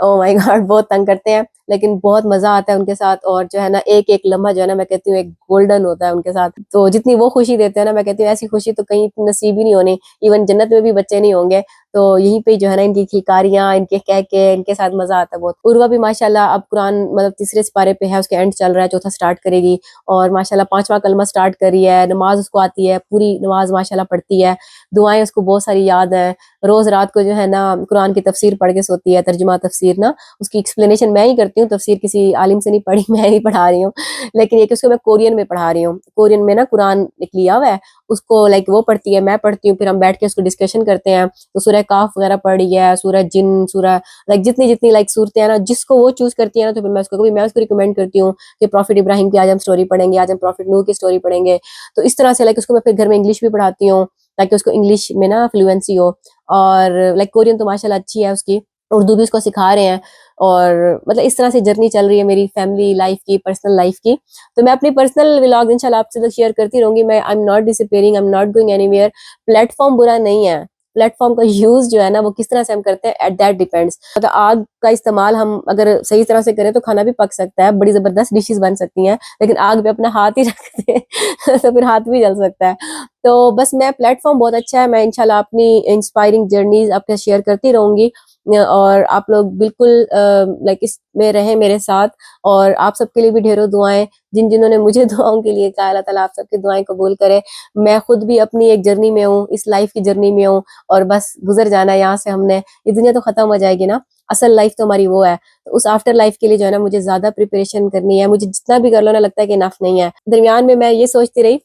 ओह माय गॉड बहुत तंग करते हैं, लेकिन बहुत मजा आता है उनके साथ। और जो है ना एक एक लम्हा जो है ना मैं कहती हूँ एक गोल्डन होता है उनके साथ। तो जितनी वो खुशी देते हैं ना, मैं कहती हूँ ऐसी खुशी तो कहीं नसीब ही नहीं होनी, इवन जन्नत में भी बच्चे नहीं होंगे। तो यहीं पे जो है ना इनकी खिलकारियां, इनके कह के, इनके साथ मजा आता है बहुत। उर्वा भी माशाल्लाह अब कुरान मतलब तीसरे सिपारे पे है, उसके एंड चल रहा है, चौथा स्टार्ट करेगी, और माशाल्लाह 5वां कलमा स्टार्ट करी है, नमाज उसको आती है, पूरी नमाज माशाल्लाह पढ़ती है, दुआएं उसको बहुत सारी याद है। रोज रात को जो है ना कुरान की तफसीर पढ़ के सोती है, तर्जुमा तफसीर ना, उसकी एक्सप्लेनेशन मैं ही करती हूँ, तफसीर किसी आलिम से नहीं पढ़ी, मैं ही पढ़ा रही हूँ। लेकिन ये कि उसको मैं कोरियन में पढ़ा रही हूँ, कोरियन में ना कुरान लिया हुआ है, उसको लाइक वो पढ़ती है, मैं पढ़ती हूँ, फिर हम बैठ के उसको डिस्कशन करते हैं। तो सूरह काफ वगैरह पढ़ रही है, सूरह जिन, सूरह लाइक जितनी जितनी लाइक सूरतें हैं ना, जिसको वो चूज करती है ना, तो फिर मैं उसको रिकमेंड करती हूँ कि प्रॉफिट इब्राहिम की आज हम स्टोरी पढ़ेंगे, आज हम प्रॉफिट नूह की स्टोरी पढ़ेंगे। तो इस तरह से लाइक उसको मैं फिर घर में इंग्लिश भी पढ़ाती हूँ, ताकि उसको इंग्लिश में ना फ्लुएंसी हो। और लाइक कोरियन तो माशाल्लाह अच्छी है उसकी, उर्दू भी उसको सिखा रहे हैं। और मतलब इस तरह से जर्नी चल रही है मेरी फैमिली लाइफ की, पर्सनल लाइफ की। तो मैं अपनी पर्सनल व्लॉग इंशाल्लाह आपसे तो शेयर करती रहूंगी। मैं I am not disappearing, I am not going anywhere. Platform बुरा नहीं है, प्लेटफॉर्म का यूज जो है ना वो किस तरह से हम करते हैं, एट दैट डिपेंड्स। मतलब आग का इस्तेमाल हम अगर सही तरह से करें तो खाना भी पक सकता है, बड़ी जबरदस्त डिशेस बन सकती हैं, लेकिन आग पे अपना हाथ ही रख दे तो फिर हाथ भी जल सकता है। तो बस मैं प्लेटफॉर्म बहुत अच्छा है, मैं इंशाल्लाह अपनी इंस्पायरिंग जर्नीज आपके शेयर करती रहूंगी। और आप लोग बिल्कुल लाइक इसमें रहें मेरे साथ, और आप सबके लिए भी ढेरों दुआएं, जिन्होंने मुझे दुआओं के लिए कहा, अल्लाह ताला आप सबकी दुआएं कबूल करे। मैं खुद भी अपनी एक जर्नी में हूँ, इस लाइफ की जर्नी में हूँ, और बस गुजर जाना है यहाँ से हमने, ये दुनिया तो खत्म हो जाएगी ना, असल लाइफ तो हमारी वो है। तो उस आफ्टर लाइफ के लिए जो है ना मुझे ज्यादा प्रिपरेशन करनी है, मुझे जितना भी कर लो ना लगता है कि इनफ नहीं है। दरमियान में मैं ये सोचती रही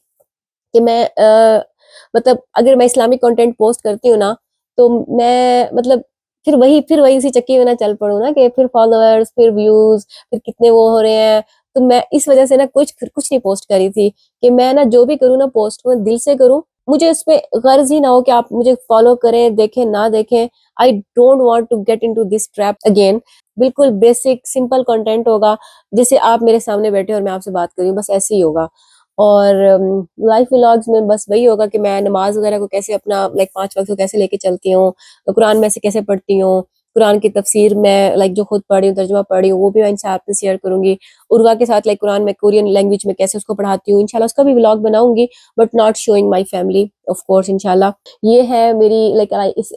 कि मैं मतलब अगर मैं इस्लामिक कंटेंट पोस्ट करती हूँ ना, तो मैं मतलब फिर वही उसी चक्की में ना चल पड़ूँ ना, कि फिर फॉलोअर्स, फिर व्यूज, फिर कितने वो हो रहे हैं। तो मैं इस वजह से ना कुछ नहीं पोस्ट करी थी, कि मैं ना जो भी करूँ ना पोस्ट मैं दिल से करूँ, मुझे उसपे गर्ज ही ना हो कि आप मुझे फॉलो करें, देखें ना देखें। I don't want to get into this trap again. बिल्कुल बेसिक सिंपल कंटेंट होगा, जैसे आप मेरे सामने बैठे और मैं आपसे बात कर रही हूँ, बस ऐसे ही होगा। और लाइफ व्लॉग्स में बस वही होगा कि मैं नमाज वगैरह को कैसे अपना लाइक 5 वक्त को कैसे लेके चलती हूँ, तो कुरान में से कैसे पढ़ती हूँ, कुरान की तफसीर मैं लाइक जो खुद पढ़ी हूँ, तर्जुमा पढ़ी हूँ, वो भी मैं इनसे आपसे शेयर करूंगी। उर्वा के साथ लाइक कुरान में कोरियन लैंग्वेज में कैसे उसको पढ़ाती हूँ, इंशाल्लाह उसका भी व्लॉग बनाऊंगी, but not showing my family of course, इंशाल्लाह। ये है मेरी लाइक इस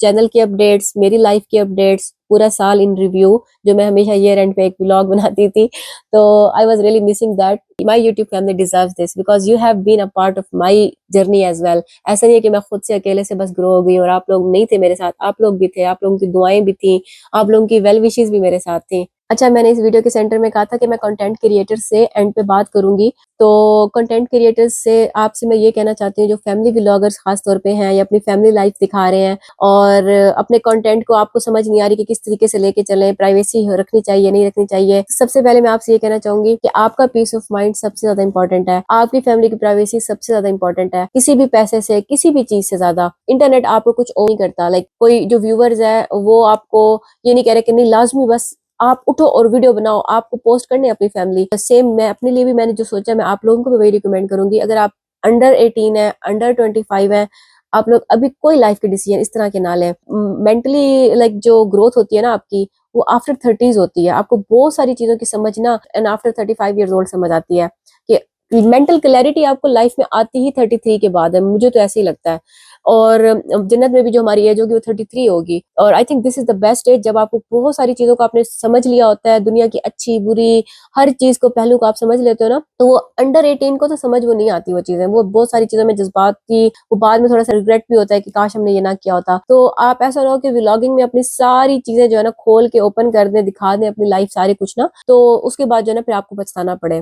चैनल की अपडेट्स, मेरी लाइफ की अपडेट्स, पूरा साल इन रिव्यू, जो मैं हमेशा ईयर एंड पे एक व्लॉग बनाती थी। तो I was really missing that. My YouTube family deserves this, because you have been a part of my journey as well. ऐसा नहीं है कि मैं खुद से अकेले से बस ग्रो हो गई और आप लोग नहीं थे मेरे साथ, आप लोग भी थे, आप लोगों की दुआएं भी थी, आप लोगों की वेल विशेस भी मेरे साथ थी। अच्छा, मैंने इस वीडियो के सेंटर में कहा था कि मैं कंटेंट क्रिएटर से एंड पे बात करूंगी। तो कंटेंट क्रिएटर्स से आपसे मैं ये कहना चाहती हूँ, जो फैमिली व्लॉगर्स खास तौर पे हैं या अपनी फैमिली लाइफ दिखा रहे हैं, और अपने कंटेंट को आपको समझ नहीं आ रही कि किस तरीके से लेके चलें, प्राइवेसी रखनी चाहिए नहीं रखनी चाहिए, सबसे पहले मैं आपसे ये कहना चाहूंगी कि आपका पीस ऑफ माइंड सबसे ज्यादा इंपॉर्टेंट है, आपकी फैमिली की प्राइवेसी सबसे ज्यादा इंपॉर्टेंट है, किसी भी पैसे से, किसी भी चीज से ज्यादा। इंटरनेट आपको कुछ ओ नहीं करता, लाइक कोई जो व्यूवर्स है वो आपको ये नहीं कह रहे कि नहीं लाजमी बस आप उठो और वीडियो बनाओ, आपको पोस्ट करने अपनी फैमिली। सेम मैं अपने लिए भी मैंने जो सोचा, मैं आप लोगों को भी वही रिकमेंड करूंगी। अगर आप अंडर 18 है, अंडर 25 है, आप लोग अभी कोई लाइफ के डिसीजन इस तरह के ना लें। मेंटली लाइक जो ग्रोथ होती है ना आपकी, वो आफ्टर 30s होती है। आपको बहुत सारी चीजों की समझ ना एंड आफ्टर 35 years old समझ आती है, कि मेंटल क्लैरिटी आपको लाइफ में आती ही 33 के बाद है, मुझे तो ऐसे ही लगता है। और जन्नत में भी जो हमारी एज होगी वो 33 होगी, और I think this is the best age, जब आपको बहुत सारी चीजों को आपने समझ लिया होता है, दुनिया की अच्छी बुरी हर चीज को पहलू को आप समझ लेते हो ना। तो वो अंडर 18 को तो समझ वो नहीं आती, वो चीजें, वो बहुत सारी चीजों में जज्बात की, वो बाद में थोड़ा सा रिग्रेट भी होता है कि काश हमने ये ना किया होता। तो आप ऐसा ना हो कि व्लॉगिंग में अपनी सारी चीजें जो है ना खोल के ओपन कर दें, दिखा दें अपनी लाइफ सारी कुछ ना, तो उसके बाद जो है ना फिर आपको पछताना पड़े।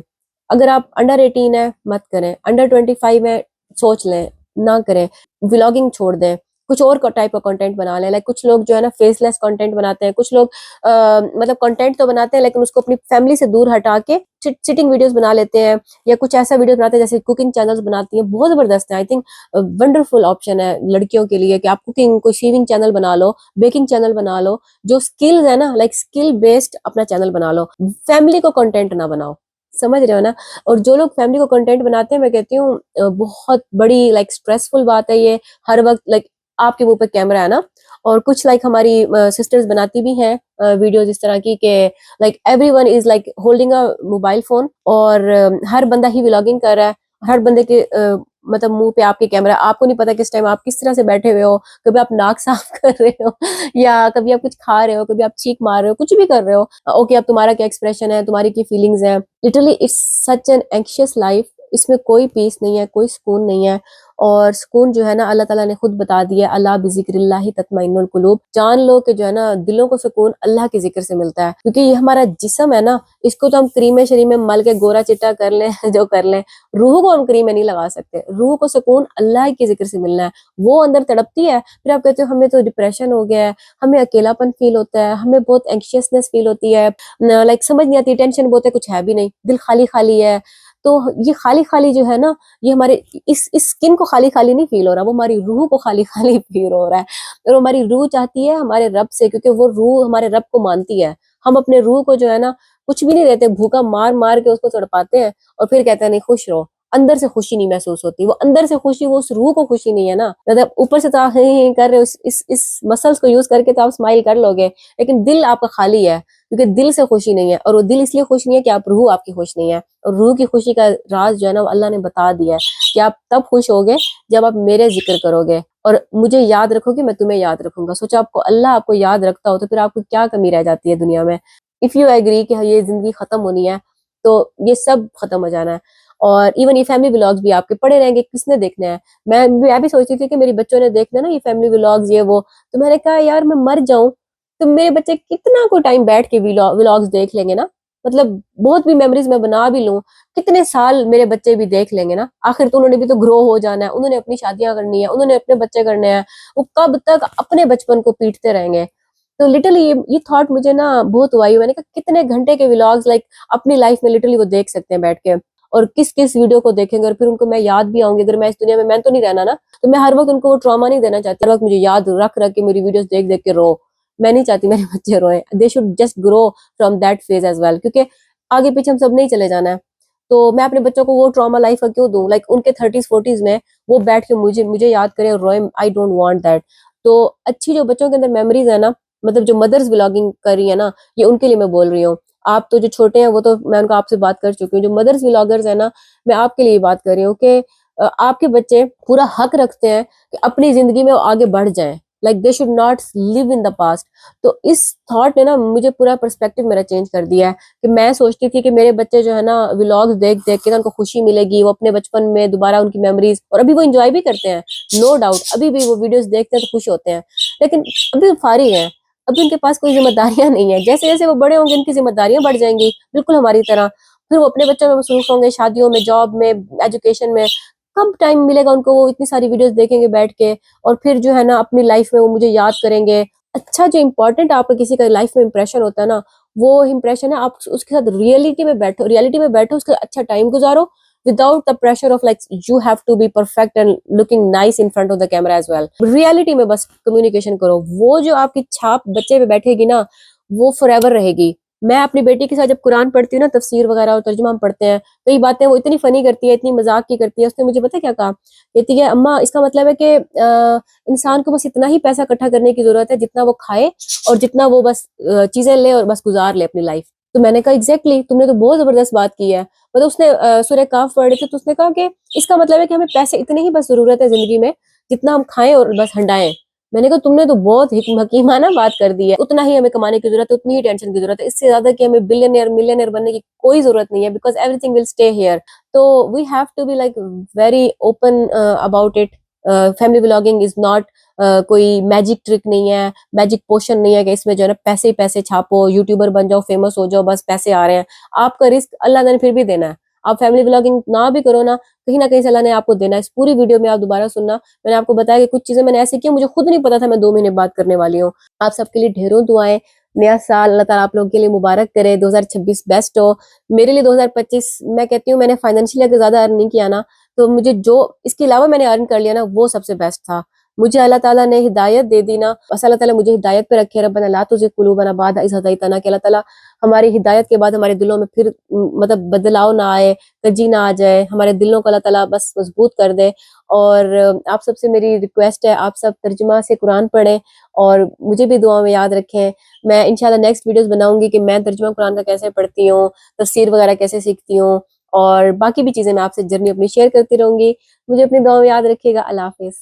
अगर आप अंडर 18 है मत करें, अंडर 25 है सोच लें ना करें, व्लॉगिंग छोड़ दें, कुछ और टाइप का कंटेंट बना लें। लाइक कुछ लोग जो है ना फेसलेस कंटेंट बनाते हैं, कुछ लोग मतलब कंटेंट तो बनाते हैं लेकिन उसको अपनी फैमिली से दूर हटा के सिटिंग वीडियोस बना लेते हैं, या कुछ ऐसा वीडियो बनाते हैं जैसे कुकिंग चैनल्स बनाती हैं, बहुत जबरदस्त है। आई थिंक वंडरफुल ऑप्शन है लड़कियों के लिए कि आप कुकिंग को शेविंग चैनल बना लो, बेकिंग चैनल बना लो, जो स्किल्स है ना लाइक स्किल बेस्ड अपना चैनल बना लो, फैमिली को कंटेंट ना बनाओ, समझ रहे हो ना। और जो लोग फैमिली को कंटेंट बनाते हैं, मैं कहती हूँ बहुत बड़ी लाइक स्ट्रेसफुल बात है ये, हर वक्त लाइक आपके मुंह पे कैमरा है ना। और कुछ लाइक हमारी सिस्टर्स बनाती भी हैं वीडियोस इस तरह की, कि like everyone is like holding a mobile phone, और हर बंदा ही व्लॉगिंग कर रहा है, हर बंदे के मतलब मुंह पे आपके कैमरा, आपको नहीं पता किस टाइम आप किस तरह से बैठे हुए हो, कभी आप नाक साफ कर रहे हो या कभी आप कुछ खा रहे हो, कभी आप चीख मार रहे हो, कुछ भी कर रहे हो। ओके, अब तुम्हारा क्या एक्सप्रेशन है, तुम्हारी क्या फीलिंग्स है। Literally it's such an anxious life, इसमें कोई पीस नहीं है, कोई सुकून नहीं है। और सुकून जो है ना अल्लाह ताला ने खुद बता दिया, अल्लाह बिजिक्रिल्लाहि तत्मइन्नुल कुलूब, जान लो कि जो है ना दिलों को सुकून अल्लाह के जिक्र से मिलता है। क्योंकि ये हमारा जिस्म है ना, इसको तो हम क्रीम शरीर में मल के गोरा चिट्टा कर लें जो कर लें, रूह को हम क्रीम में नहीं लगा सकते। रूह को सुकून अल्लाह के जिक्र से मिलना है, वो अंदर तड़पती है। फिर आप कहते हो हमें तो डिप्रेशन हो गया है, हमें अकेलापन फील होता है, हमें बहुत एंक्शियसनेस फील होती है, लाइक समझ नहीं आती, टेंशन बहुत है, कुछ है भी नहीं, दिल खाली खाली है। तो ये खाली खाली जो है ना, ये हमारे इस स्किन को खाली खाली नहीं फील हो रहा, वो हमारी रूह को खाली खाली फील हो रहा है। और हमारी रूह चाहती है हमारे रब से, क्योंकि वो रूह हमारे रब को मानती है। हम अपने रूह को जो है ना कुछ भी नहीं देते, भूखा मार मार के उसको तड़पाते हैं और फिर कहते हैं नहीं खुश रहो। अंदर से खुशी नहीं महसूस होती। वो अंदर से खुशी, वो उस रूह को खुशी नहीं है ना। मतलब ऊपर से तो आप ही कर रहे हो, इस मसल्स को यूज करके तो आप स्माइल कर लोगे, लेकिन दिल आपका खाली है, क्योंकि दिल से खुशी नहीं है। और वो दिल इसलिए खुश नहीं है कि आप रूह आपकी खुश नहीं है। और रूह की खुशी का राज जो है ना, वो अल्लाह ने बता दिया है कि आप तब खुश होगे जब आप मेरे जिक्र करोगे और मुझे याद रखोगे, मैं तुम्हें याद रखूंगा। सोचो, आपको अल्लाह आपको याद रखता हो तो फिर आपको क्या कमी रह जाती है दुनिया में। इफ यू एग्री कि हाँ, ये जिंदगी खत्म होनी है, तो ये सब खत्म हो जाना है। और इवन ये फैमिली व्लॉग्स भी आपके पड़े रहेंगे, किसने देखने हैं। मैं भी सोचती थी कि मेरे बच्चों ने देखना ना ये फैमिली व्लॉग्स, ये वो। तो मैंने कहा यार, मैं मर जाऊं तो मेरे बच्चे कितना को टाइम बैठ के व्लॉग्स देख लेंगे ना। मतलब बहुत भी मेमोरीज मैं बना भी लूं, कितने साल मेरे बच्चे भी देख लेंगे ना। आखिर तो उन्होंने भी तो ग्रो हो जाना है, उन्होंने अपनी शादियां करनी है, उन्होंने अपने बच्चे करने हैं। वो कब तक अपने बचपन को पीटते रहेंगे। तो लिटरली ये थॉट मुझे ना बहुत हुआ ही। मैंने कहा कितने घंटे के व्लॉग्स लाइक अपनी लाइफ में लिटरली वो देख सकते हैं बैठ के। और किस किस वीडियो को देखेंगे और फिर उनको मैं याद भी आऊंगी। अगर मैं इस दुनिया में, मैं तो नहीं रहना ना, तो मैं हर वक्त उनको वो ट्रॉमा नहीं देना चाहती, हर वक्त मुझे याद रख रख के मेरी वीडियोस देख देख के रो। मैं नहीं चाहती मेरे बच्चे रोए। They should just grow from that phase as well, क्योंकि आगे पीछे हम सब नहीं चले जाना है। तो मैं अपने बच्चों को वो ट्रॉमा लाइफ का क्यों दूं। लाइक उनके 30s 40s में वो बैठ के मुझे मुझे याद करे और रोए। आई डोंट वांट दैट। तो अच्छी जो बच्चों के अंदर मेमोरीज है ना, मतलब जो मदर्स ब्लॉगिंग कर रही है ना, ये उनके लिए मैं बोल रही हूँ। आप तो जो छोटे हैं वो तो मैं उनको आपसे बात कर चुकी हूँ। जो मदर्स व्लॉगर्स है ना, मैं आपके लिए बात कर रही हूँ कि आपके बच्चे पूरा हक रखते हैं कि अपनी जिंदगी में वो आगे बढ़ जाएं। Like they should not live in the past. तो इस थॉट ने ना मुझे पूरा पर्सपेक्टिव मेरा चेंज कर दिया है। कि मैं सोचती थी कि मेरे बच्चे जो है ना व्लॉग्स देख देख के ना उनको खुशी मिलेगी, वो अपने बचपन में दोबारा उनकी मेमोरीज, और अभी वो एंजॉय भी करते हैं, नो डाउट। अभी भी वो वीडियोस देखते हैं तो खुश होते हैं, लेकिन अभी फारिग है। अभी उनके पास कोई जिम्मेदारियां नहीं है। जैसे जैसे वो बड़े होंगे उनकी जिम्मेदारियां बढ़ जाएंगी, बिल्कुल हमारी तरह। फिर वो अपने बच्चों में मसरूफ होंगे, शादियों में, जॉब में, एजुकेशन में। कब टाइम मिलेगा उनको, वो इतनी सारी वीडियोस देखेंगे बैठ के। और फिर जो है ना अपनी लाइफ में वो मुझे याद करेंगे। अच्छा, जो इंपॉर्टेंट आपका किसी का लाइफ में इंप्रेशन होता है ना, वो इंप्रेशन है आप उसके साथ रियलिटी में बैठो, उसका अच्छा time गुजारो, without the pressure of like you have to be perfect and looking nice in front of the camera as well। Reality में बस कम्युनिकेशन करो। वो जो आपकी छाप बच्चे पे बैठेगी ना, वो फॉरएवर रहेगी। मैं अपनी बेटी के साथ जब कुरान पढ़ती हूँ ना, तफसीर वगैरह और तर्जुमा हम पढ़ते हैं, कई बातें वो इतनी फनी करती है, इतनी मजाक की करती है। उसने मुझे पता है क्या कहा, कहती है अम्मा, इसका मतलब है कि इंसान को बस इतना ही पैसा इकट्ठा करने की जरूरत है जितना वो खाए, और जितना वो बस चीजें ले और बस गुजार ले अपनी लाइफ। तो मैंने कहा एग्जैक्टली, तुमने तो बहुत जबरदस्त बात की है। मतलब उसने सूरह काफ पढ़े थे, तो उसने कहा कि इसका मतलब है कि हमें पैसे इतने ही बस जरूरत है जिंदगी में जितना हम खाएं और बस हंडाएं। मैंने कहा तुमने तो बहुत हकीमाना बात कर दी है। उतना ही हमें कमाने की जरूरत है, उतनी ही टेंशन की जरूरत है। इससे ज्यादा कि हमें बिलियनियर मिलियनियर बनने की कोई जरूरत नहीं है, because everything will stay here. तो we have to be like very open about it. Family vlogging is not कोई मैजिक ट्रिक नहीं है, मैजिक पोशन नहीं है कि इसमें जो है ना पैसे ही पैसे छापो, यूट्यूबर बन जाओ, फेमस हो जाओ, बस पैसे आ रहे हैं। आपका रिस्क अल्लाह ने फिर भी देना है। आप फैमिली व्लॉगिंग ना भी करो ना कहीं से अल्लाह ने आपको देना है। इस पूरी वीडियो में आप दोबारा सुनना, मैंने आपको बताया कि कुछ चीजें मैंने ऐसी की मुझे खुद नहीं पता था मैं 2 महीने बाद करने वाली हूँ। आप सबके लिए ढेरों दुआएं। नया साल अल्लाह ताला आप लोगों के लिए मुबारक करे, 2026 बेस्ट हो। मेरे लिए 2025, मैं कहती हूँ, मैंने फाइनेंशियली अगर ज्यादा अर्न नहीं किया ना, तो मुझे जो इसके अलावा मैंने अर्न कर लिया ना, वो सबसे बेस्ट था। मुझे अल्लाह ताला ने हिदायत दे दी ना, बस अल्लाह ताला मुझे हिदायत पे रखे। रब्बना ला तुझिग कुलूबना बाद इज़ हदैतना, कि अल्लाह ताला हमारी हिदायत के बाद हमारे दिलों में फिर मतलब बदलाव ना आए, कजी ना आ जाए। हमारे दिलों को अल्लाह ताला बस मजबूत कर दे। और आप सबसे मेरी रिक्वेस्ट है, आप सब तर्जुमा से कुरान पढ़ें और मुझे भी दुआ में याद रखें। मैं इंशाल्लाह नेक्स्ट वीडियोस बनाऊंगी कि मैं तर्जुमा कुरान का कैसे पढ़ती हूँ, तफसीर वगैरह कैसे सीखती हूँ, और बाकी भी चीजें मैं आपसे जर्नी अपनी शेयर करती रहूंगी। मुझे अपनी दुआ में याद रखिएगा। अल्लाह हाफिज।